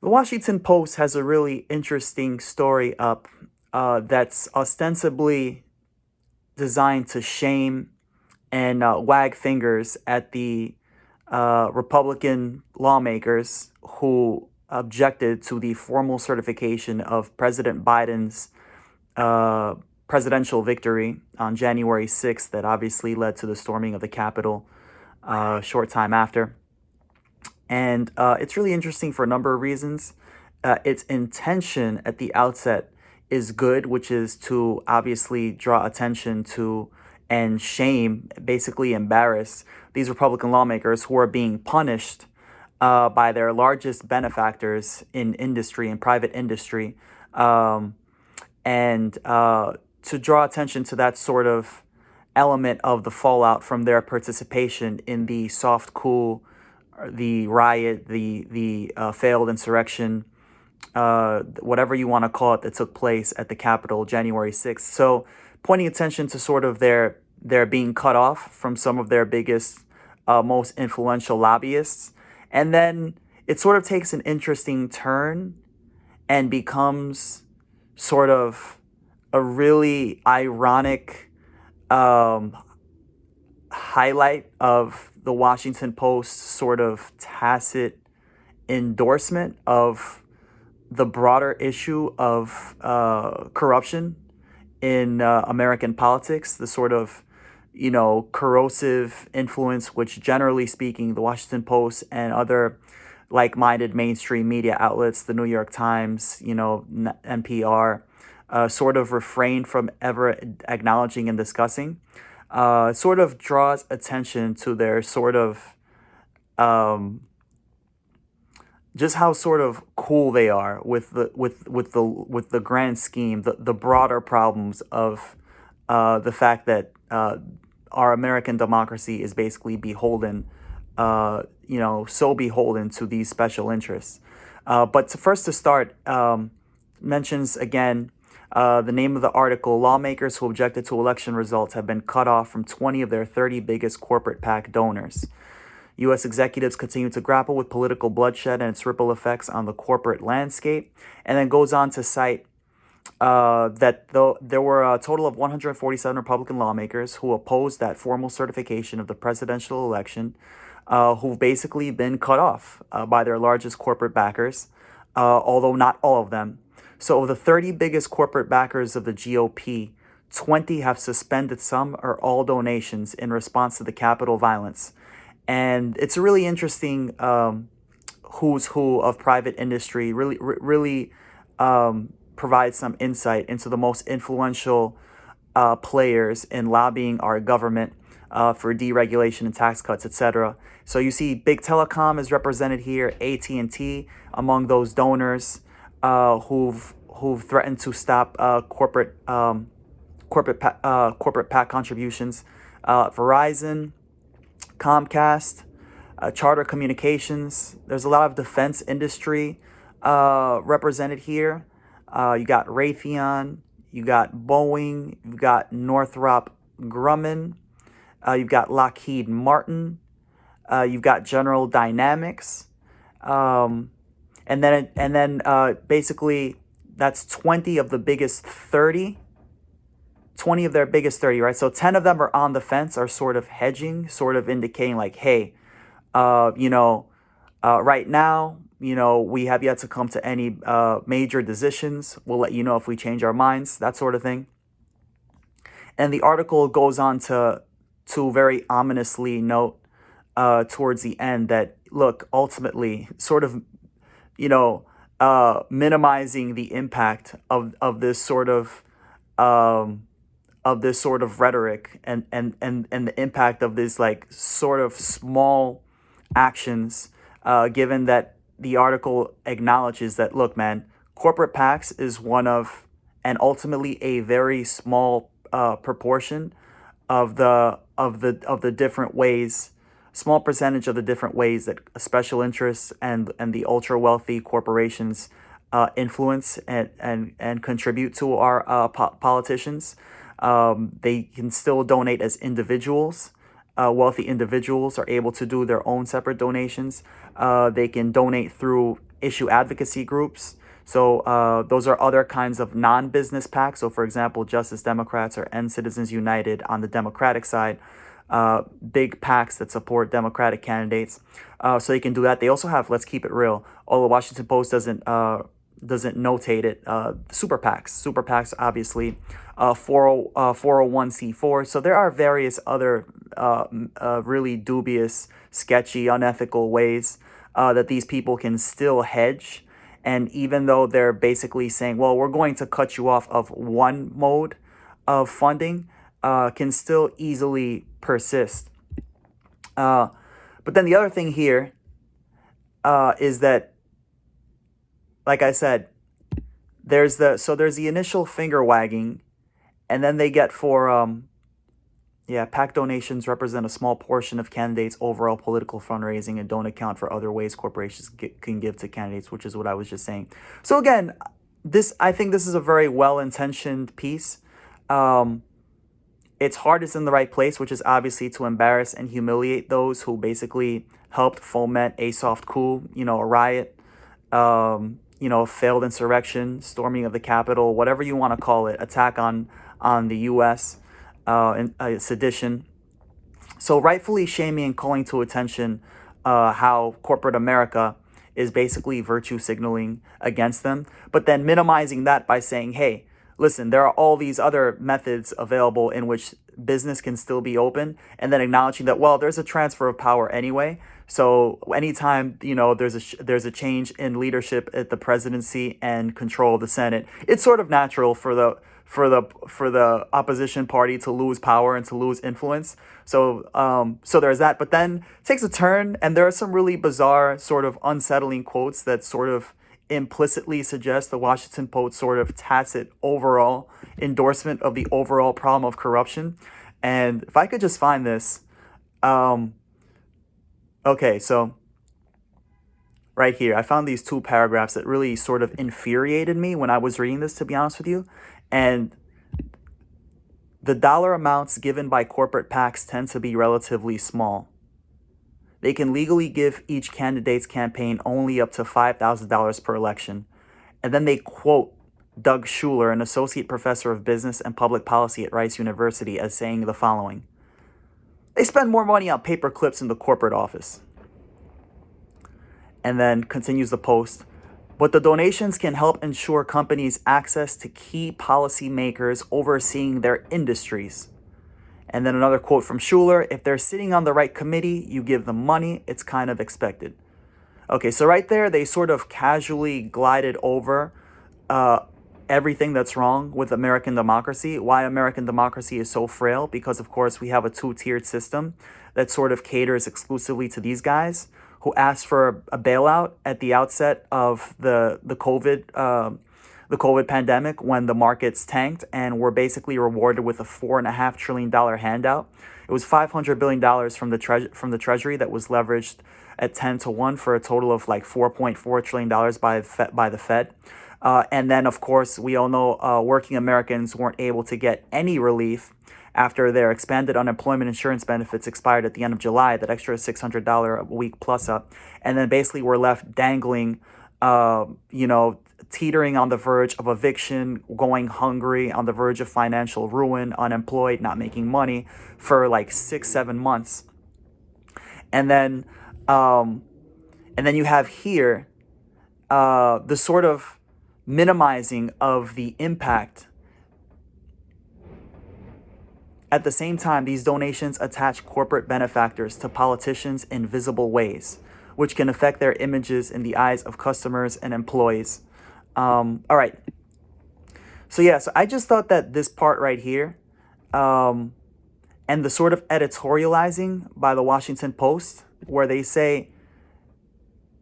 The Washington Post has a really interesting story up that's ostensibly designed to shame and wag fingers at the Republican lawmakers who objected to the formal certification of President Biden's uh, presidential victory on January 6th, that obviously led to the storming of the Capitol a short time after. And it's really interesting for a number of reasons. Its intention at the outset is good, which is to obviously draw attention to and shame, basically embarrass these Republican lawmakers who are being punished by their largest benefactors in industry, in private industry, um, and to draw attention to that sort of element of the fallout from their participation in the soft coup, the riot, the failed insurrection, whatever you want to call it, that took place at the Capitol January 6th. So pointing attention to sort of their being cut off from some of their biggest, most influential lobbyists. And then it sort of takes an interesting turn and becomes sort of a really ironic um, highlight of the Washington Post's sort of tacit endorsement of the broader issue of corruption in American politics, the sort of, corrosive influence which, generally speaking, the Washington Post and other like-minded mainstream media outlets, the New York Times, NPR, sort of refrain from ever acknowledging and discussing. Sort of draws attention to their sort of um, just how sort of cool they are with the grand scheme, the broader problems of the fact that our American democracy is basically beholden, so beholden to these special interests. But first to start, mentions again the name of the article: lawmakers who objected to election results have been cut off from 20 of their 30 biggest corporate PAC donors. U.S. executives continue to grapple with political bloodshed and its ripple effects on the corporate landscape, and then goes on to cite that though there were a total of 147 Republican lawmakers who opposed that formal certification of the presidential election, who've basically been cut off by their largest corporate backers, although not all of them. So, of the 30 biggest corporate backers of the GOP, 20 have suspended some or all donations in response to the Capitol violence. And it's a really interesting who's who of private industry. Really provides some insight into the most influential players in lobbying our government for deregulation and tax cuts, etc. So you see, big telecom is represented here, AT&T among those donors who've threatened to stop corporate PAC contributions. Verizon, Comcast, Charter Communications. There's a lot of defense industry represented here. You got Raytheon, you got Boeing, you've got Northrop Grumman, you've got Lockheed Martin, you've got General Dynamics, and then basically that's 20 of the biggest 30. 20 of their biggest 30, right? So 10 of them are on the fence, are sort of hedging, sort of indicating like, hey, right now, we have yet to come to any major decisions. We'll let you know if we change our minds, that sort of thing. And the article goes on to very ominously note towards the end that, look, ultimately, sort of, minimizing the impact of this sort of rhetoric and the impact of these like sort of small actions, given that the article acknowledges that, look, man, corporate PACs is one of, and ultimately a very small proportion of the different ways, small percentage of the different ways that special interests and the ultra wealthy corporations influence and contribute to our politicians. They can still donate as individuals. Wealthy individuals are able to do their own separate donations. They can donate through issue advocacy groups. So those are other kinds of non-business PACs. So for example, Justice Democrats or End Citizens United on the Democratic side, big PACs that support Democratic candidates. So they can do that. They also have, let's keep it real, although the Washington Post doesn't notate it, super PACs. Super PACs, obviously, 401c4. So there are various other really dubious, sketchy, unethical ways that these people can still hedge. And even though they're basically saying, well, we're going to cut you off of one mode of funding, can still easily persist. But then the other thing here is that, like I said, there's the initial finger wagging, and then they get for PAC donations represent a small portion of candidates' overall political fundraising and don't account for other ways corporations can give to candidates, which is what I was just saying. So again, I think this is a very well-intentioned piece. Its heart is in the right place, which is obviously to embarrass and humiliate those who basically helped foment a soft coup, a riot, failed insurrection, storming of the Capitol, whatever you want to call it, attack on the U.S., sedition. So rightfully shaming and calling to attention how corporate America is basically virtue signaling against them, but then minimizing that by saying, hey, listen, there are all these other methods available in which business can still be open, and then acknowledging that, well, there's a transfer of power anyway. So anytime, there's a change in leadership at the presidency and control of the Senate, it's sort of natural for the opposition party to lose power and to lose influence. So there's that. But then it takes a turn, and there are some really bizarre, sort of unsettling quotes that sort of implicitly suggest the Washington Post sort of tacit overall endorsement of the overall problem of corruption. And if I could just find this, okay, so right here, I found these two paragraphs that really sort of infuriated me when I was reading this, to be honest with you. And the dollar amounts given by corporate PACs tend to be relatively small. They can legally give each candidate's campaign only up to $5,000 per election. And then they quote Doug Schuler, an associate professor of business and public policy at Rice University, as saying the following: they spend more money on paper clips in the corporate office. And then continues the post, but the donations can help ensure companies access to key policymakers overseeing their industries. And then another quote from Schuler: if they're sitting on the right committee, you give them money, it's kind of expected. Okay, so right there, they sort of casually glided over everything that's wrong with American democracy, why American democracy is so frail, because of course we have a two-tiered system that sort of caters exclusively to these guys who asked for a bailout at the outset of the COVID pandemic, when the markets tanked, and were basically rewarded with a $4.5 trillion handout. It was $500 billion from the Treasury that was leveraged at 10-1 for a total of like $4.4 trillion by the Fed. And then, of course, we all know working Americans weren't able to get any relief after their expanded unemployment insurance benefits expired at the end of July, that extra $600 a week plus up. And then basically we're left dangling, teetering on the verge of eviction, going hungry, on the verge of financial ruin, unemployed, not making money for like 6-7 months. And then you have here the sort of minimizing of the impact. At the same time, these donations attach corporate benefactors to politicians in visible ways, which can affect their images in the eyes of customers and employees. All right. So I just thought that this part right here, and the sort of editorializing by the Washington Post, where they say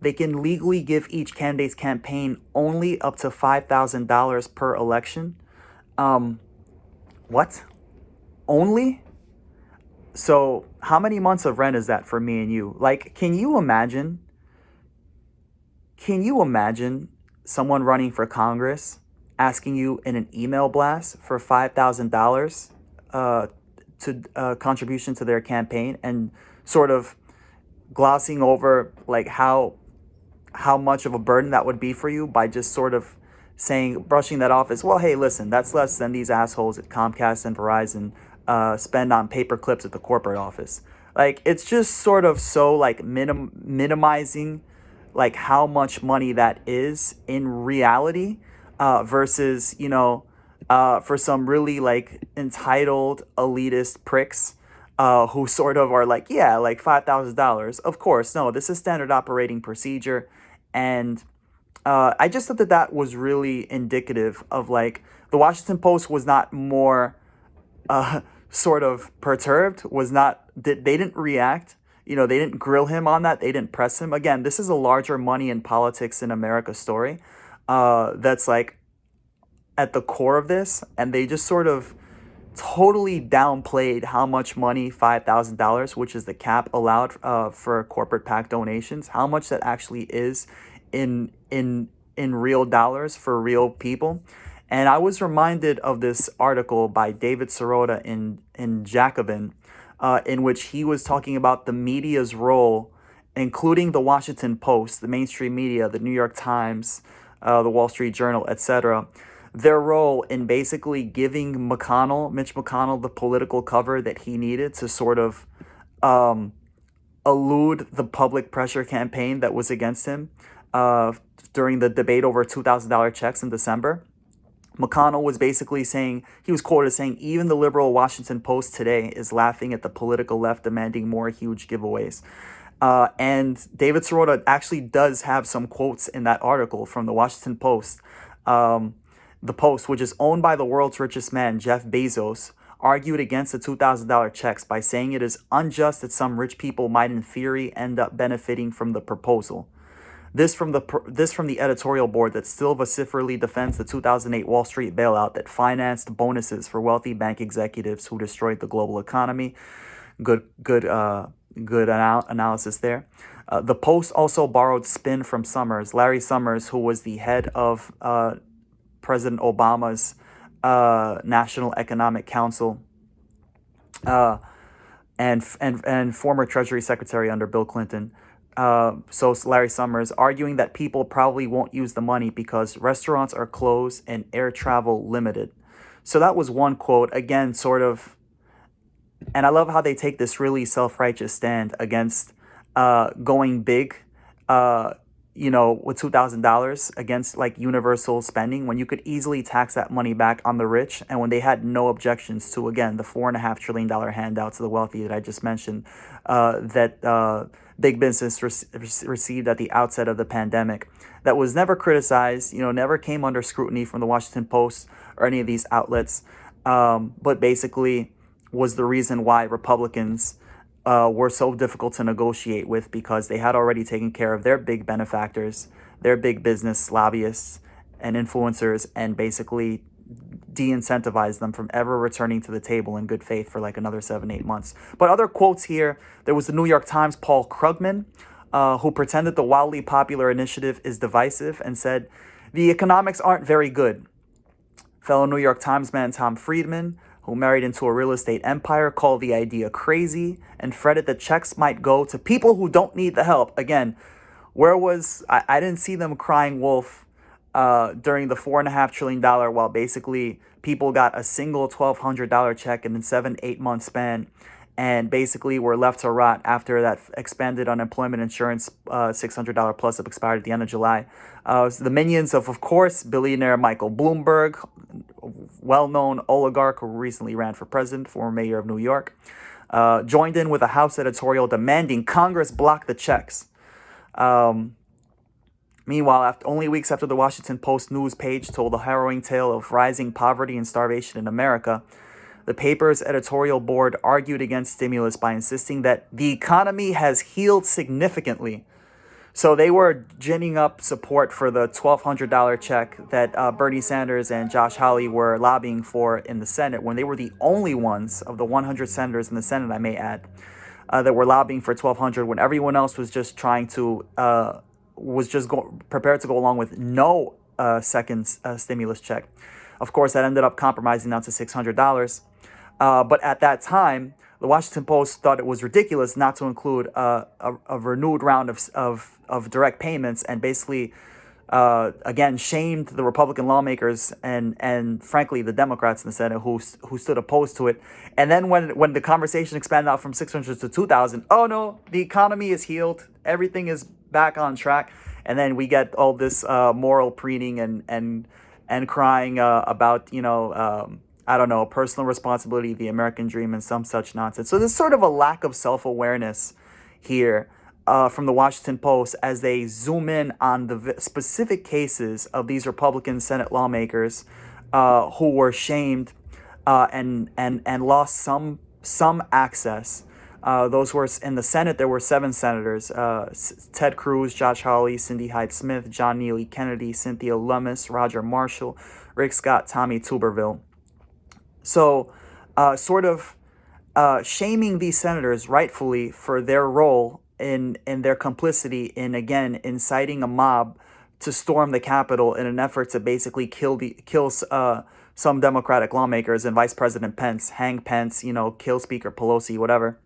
they can legally give each candidate's campaign only up to $5,000 per election. What? Only? So how many months of rent is that for me and you? Like, can you imagine someone running for Congress asking you in an email blast for $5,000 to contribution to their campaign, and sort of glossing over like how how much of a burden that would be for you by just sort of brushing that off as, well, hey, listen, that's less than these assholes at Comcast and Verizon spend on paper clips at the corporate office. Like, it's just sort of so like minimizing like how much money that is in reality, versus, for some really like entitled elitist pricks, who sort of are like, yeah, like $5,000. Of course, no, this is standard operating procedure. And I just thought that that was really indicative of like the Washington Post was not more sort of perturbed, was not, they didn't react. They didn't grill him on that. They didn't press him. Again, this is a larger money in politics in America story, that's like at the core of this. And they just sort of totally downplayed how much money $5,000, which is the cap allowed for corporate PAC donations, how much that actually is in real dollars for real people. And I was reminded of this article by David Sirota in Jacobin, in which he was talking about the media's role, including the Washington Post, the mainstream media, the New York Times, the Wall Street Journal, etc., their role in basically giving Mitch McConnell, the political cover that he needed to sort of elude the public pressure campaign that was against him during the debate over $2,000 checks in December. McConnell was basically saying, he was quoted as saying, even the liberal Washington Post today is laughing at the political left demanding more huge giveaways. And David Sirota actually does have some quotes in that article from the Washington Post. The Post, which is owned by the world's richest man, Jeff Bezos, argued against the $2,000 checks by saying it is unjust that some rich people might in theory end up benefiting from the proposal. This from the editorial board that still vociferously defends the 2008 Wall Street bailout that financed bonuses for wealthy bank executives who destroyed the global economy. Good analysis there. The Post also borrowed spin from Larry Summers, who was the head of President Obama's National Economic Council, and former Treasury Secretary under Bill Clinton. So Larry Summers arguing that people probably won't use the money because restaurants are closed and air travel limited. So that was one quote, again, sort of, and I love how they take this really self-righteous stand against going big, with $2,000 against like universal spending, when you could easily tax that money back on the rich, and when they had no objections to, again, the $4.5 trillion handout to the wealthy that I just mentioned, that big business received at the outset of the pandemic, that was never criticized, never came under scrutiny from the Washington Post or any of these outlets, but basically was the reason why Republicans were so difficult to negotiate with, because they had already taken care of their big benefactors, their big business lobbyists and influencers, and basically de-incentivize them from ever returning to the table in good faith for like another 7-8 months. But other quotes here, there was the New York Times' Paul Krugman, who pretended the wildly popular initiative is divisive and said, the economics aren't very good. Fellow New York Times man Tom Friedman, who married into a real estate empire, called the idea crazy and fretted that checks might go to people who don't need the help. Again, I didn't see them crying wolf during the $4.5 trillion, while basically people got a single $1,200 check in a 7-8 month span, and basically were left to rot after that expanded unemployment insurance $600 plus that expired at the end of July. So the minions of course, billionaire Michael Bloomberg, well-known oligarch who recently ran for president, former mayor of New York, joined in with a House editorial demanding Congress block the checks. Meanwhile, only weeks after the Washington Post news page told the harrowing tale of rising poverty and starvation in America, the paper's editorial board argued against stimulus by insisting that the economy has healed significantly. So they were ginning up support for the $1,200 check that Bernie Sanders and Josh Hawley were lobbying for in the Senate, when they were the only ones of the 100 senators in the Senate, I may add, that were lobbying for $1,200, when everyone else was just trying to prepared to go along with no second stimulus check. Of course, that ended up compromising down to $600. But at that time, the Washington Post thought it was ridiculous not to include a renewed round of direct payments, and basically again shamed the Republican lawmakers and frankly the Democrats in the Senate who stood opposed to it. And then when the conversation expanded out from 600 to 2,000, oh no, the economy is healed, everything is back on track, and then we get all this moral preening and crying about I don't know, personal responsibility, the American dream, and some such nonsense. So there's sort of a lack of self-awareness here from the Washington Post as they zoom in on the specific cases of these Republican Senate lawmakers who were shamed and lost some access. Those who were in the Senate, there were 7 senators: Ted Cruz, Josh Hawley, Cindy Hyde-Smith, John Neely Kennedy, Cynthia Lummis, Roger Marshall, Rick Scott, Tommy Tuberville. So, shaming these senators rightfully for their role in their complicity in, again, inciting a mob to storm the Capitol in an effort to basically kill some Democratic lawmakers and Vice President Pence, hang Pence, kill Speaker Pelosi, whatever.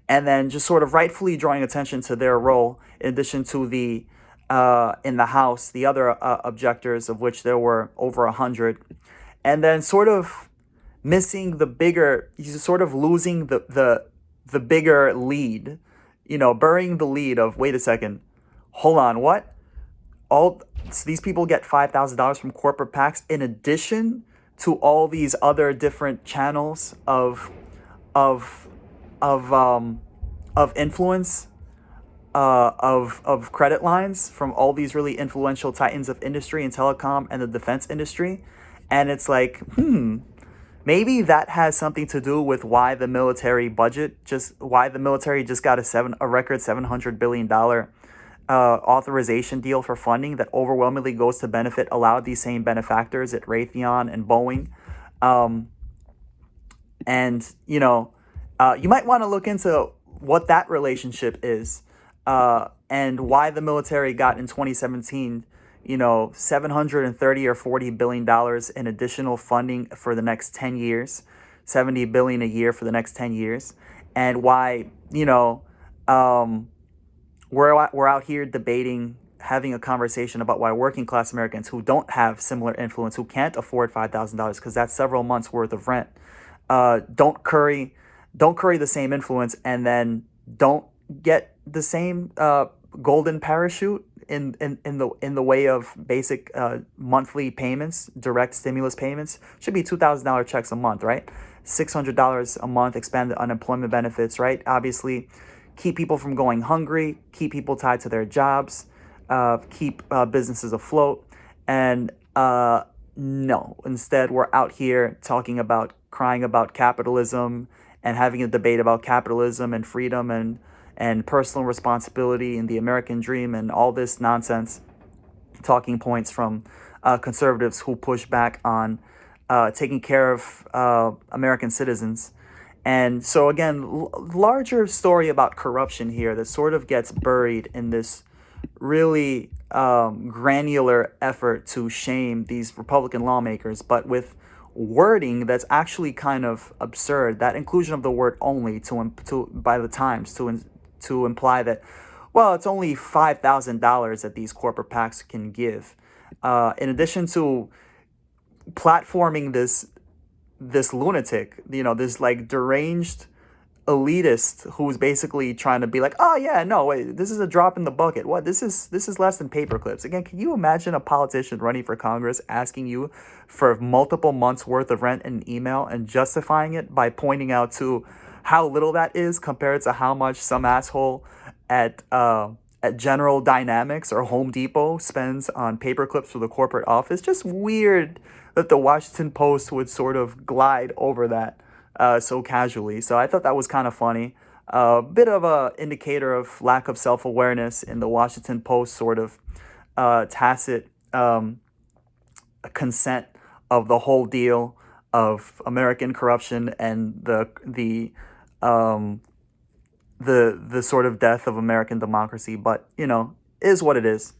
And then just sort of rightfully drawing attention to their role, in addition to the in the House, the other objectors, of which there were over 100. And then sort of missing the bigger, sort of losing the bigger lead, burying the lead of, wait a second, hold on, what? So these people get $5,000 from corporate PACs in addition to all these other different channels of influence, of credit lines from all these really influential titans of industry and telecom and the defense industry. And it's like, maybe that has something to do with why the military just got a record $700 billion authorization deal for funding that overwhelmingly goes to benefit a lot of these same benefactors at Raytheon and Boeing. You might want to look into what that relationship is, and why the military got in 2017, $730 or $40 billion in additional funding for the next 10 years, $70 billion a year for the next 10 years, and why, we're out here debating, having a conversation about why working class Americans who don't have similar influence, who can't afford $5,000 because that's several months worth of rent, don't curry the same influence, and then don't get the same golden parachute in the way of basic monthly payments, direct stimulus payments. Should be $2,000 checks a month, right? $600 a month, expand the unemployment benefits, right? Obviously, keep people from going hungry, keep people tied to their jobs, keep businesses afloat. And no, instead we're out here crying about capitalism and having a debate about capitalism and freedom and personal responsibility and the American dream and all this nonsense, talking points from conservatives who push back on taking care of American citizens. And so again, larger story about corruption here that sort of gets buried in this really granular effort to shame these Republican lawmakers, but with wording that's actually kind of absurd. That inclusion of the word "only" by the Times to imply that, well, it's only $5,000 that these corporate PACs can give. In addition to platforming this lunatic, this like deranged elitist who's basically trying to be like, oh yeah, no, wait, this is a drop in the bucket. What? This is less than paper clips. Again, can you imagine a politician running for Congress asking you for multiple months worth of rent in an email and justifying it by pointing out to how little that is compared to how much some asshole at General Dynamics or Home Depot spends on paper clips for the corporate office? Just weird that the Washington Post would sort of glide over that so casually. So I thought that was kind of funny. A bit of a indicator of lack of self-awareness in the Washington Post sort of tacit consent of the whole deal of American corruption and the sort of death of American democracy. But is what it is.